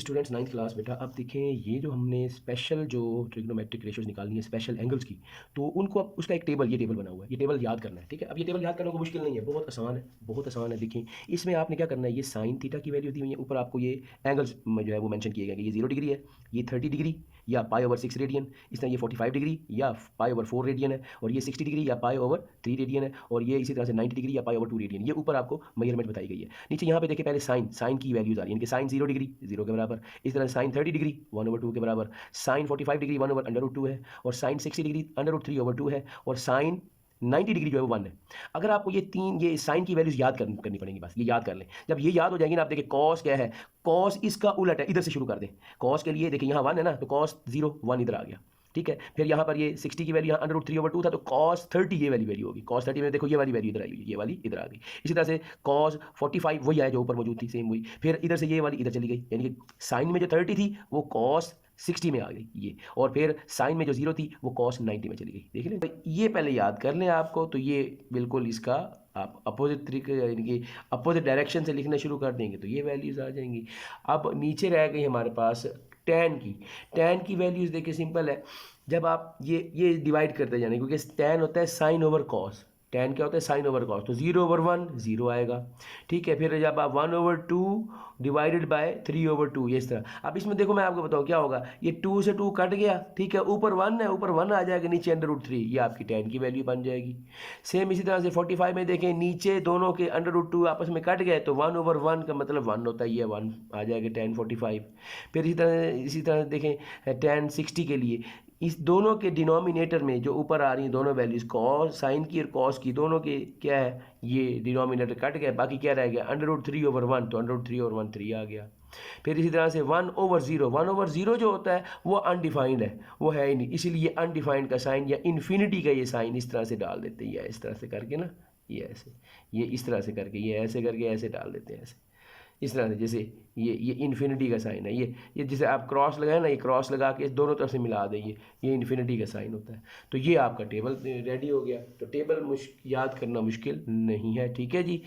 Students 9th class बेटा, अब देखें ये जो हमने स्पेशल जो ट्रिग्नोमेट्रिक रेशियोज निकालनी है स्पेशल एंगल्स की, तो उनको अब उसका एक टेबल ये टेबल बना हुआ है, ये टेबल याद करना है। ठीक है, अब ये टेबल याद करना कोई मुश्किल नहीं है, बहुत आसान है, बहुत आसान है। देखें इसमें आपने क्या करना है, ये साइन थीटा की वैल्यू दी हुई है, ऊपर आपको ये एंगल्स जो है वो मेंशन किए गए कि ये 0 डिग्री है, ये 30 डिग्री या पाई/6 रेडियन, इस तरह ये 45 डिग्री या पाई/4 रेडियन है, और ये 60 डिग्री या पाई/3 रेडियन है, और ये इसी तरह से 90 डिग्री या पाई/2 रेडियन। ये ऊपर आपको मेजरमेंट बताई गई है। नीचे यहाँ पे देखिए पहले साइन की वैल्यूज आ रही है, यानी कि साइन 0 डिग्री 0 के बराबर, इस तरह साइन 30 डिग्री 1/2 के बराबर, साइन 45 डिग्री 1/√2 है, और साइन 60 डिग्री √3/2 है, और साइन 90 डिग्री जो है वो 1 है। अगर आपको ये साइन की वैल्यूज याद करनी पड़ेंगी, बस ये याद कर लें। जब ये याद हो जाएंगी ना, आप देखिए कॉस क्या है, कॉस इसका उलट है, इधर से शुरू कर दें। कॉस के लिए देखिए यहाँ 1 है ना, तो कॉस 0 1 इधर आ गया। ठीक है, फिर यहाँ पर ये 60 की वैल्यू यहाँ √3/2 था, तो कॉस 30 ये वाली वैल्यू होगी। कॉस 30 में देखो ये वाली वैल्यू इधर आई, ये वाली इधर आ गई। इसी तरह से कॉस 45 वही आया जो ऊपर मौजूद थी, सेम वही। फिर इधर से ये वाली इधर चली गई, यानी कि साइन में जो 30 थी वो कॉस 60 में आ गई ये, और फिर साइन में जो 0 थी वो कॉस 90 में चली गई। देख लें, तो ये पहले याद कर लें आपको, तो ये बिल्कुल इसका आप अपोजिट तरीके यानी कि अपोजिट डायरेक्शन से लिखना शुरू कर देंगे तो ये वैल्यूज़ आ जाएंगी। अब नीचे रह गई हमारे पास टैन की वैल्यूज़ देखिए सिंपल है। जब आप ये डिवाइड करते जाने, क्योंकि टैन होता है साइन ओवर कॉस, टैन क्या होता है साइन ओवर कॉस, तो 0/1 0 आएगा। ठीक है, फिर जब आप 1/2 डिवाइडेड बाय 3/2 ये इस तरह। अब इसमें देखो मैं आपको बताऊँ क्या होगा, ये 2 से 2 कट गया। ठीक है, ऊपर 1 है, ऊपर 1 आ जाएगा, नीचे √3, ये आपकी टैन की वैल्यू बन जाएगी। सेम इसी तरह से 45 में देखें, नीचे दोनों के √2 आपस में कट गए, तो 1/1 का मतलब 1 होता है, ये 1 आ जाएगा टैन 45। फिर इसी तरह देखें टैन 60 के लिए, इस दोनों के डिनोमिनेटर में जो ऊपर आ रही हैं दोनों वैल्यूज़, कॉस साइन की और कॉस की, दोनों के क्या है, ये डिनोमिनेटर कट गया, बाकी क्या रह गया √3/1, तो √3/1 3 आ गया। फिर इसी तरह से 1/0 जो होता है वो अनडिफाइंड है, वो है ही नहीं, इसीलिए अनडिफाइंड का साइन या इन्फिनिटी का ये साइन इस तरह से डाल देते हैं, या इस तरह से करके ना, ये ऐसे, ये इस तरह से करके, ये ऐसे करके ऐसे डाल देते हैं, ऐसे इस तरह से। जैसे ये इन्फिनिटी का साइन है, ये जैसे आप क्रॉस लगाए ना, ये क्रॉस लगा के दोनों तरफ से मिला दें, ये इन्फिनिटी का साइन होता है। तो ये आपका टेबल रेडी हो गया। तो टेबल याद करना मुश्किल नहीं है। ठीक है जी।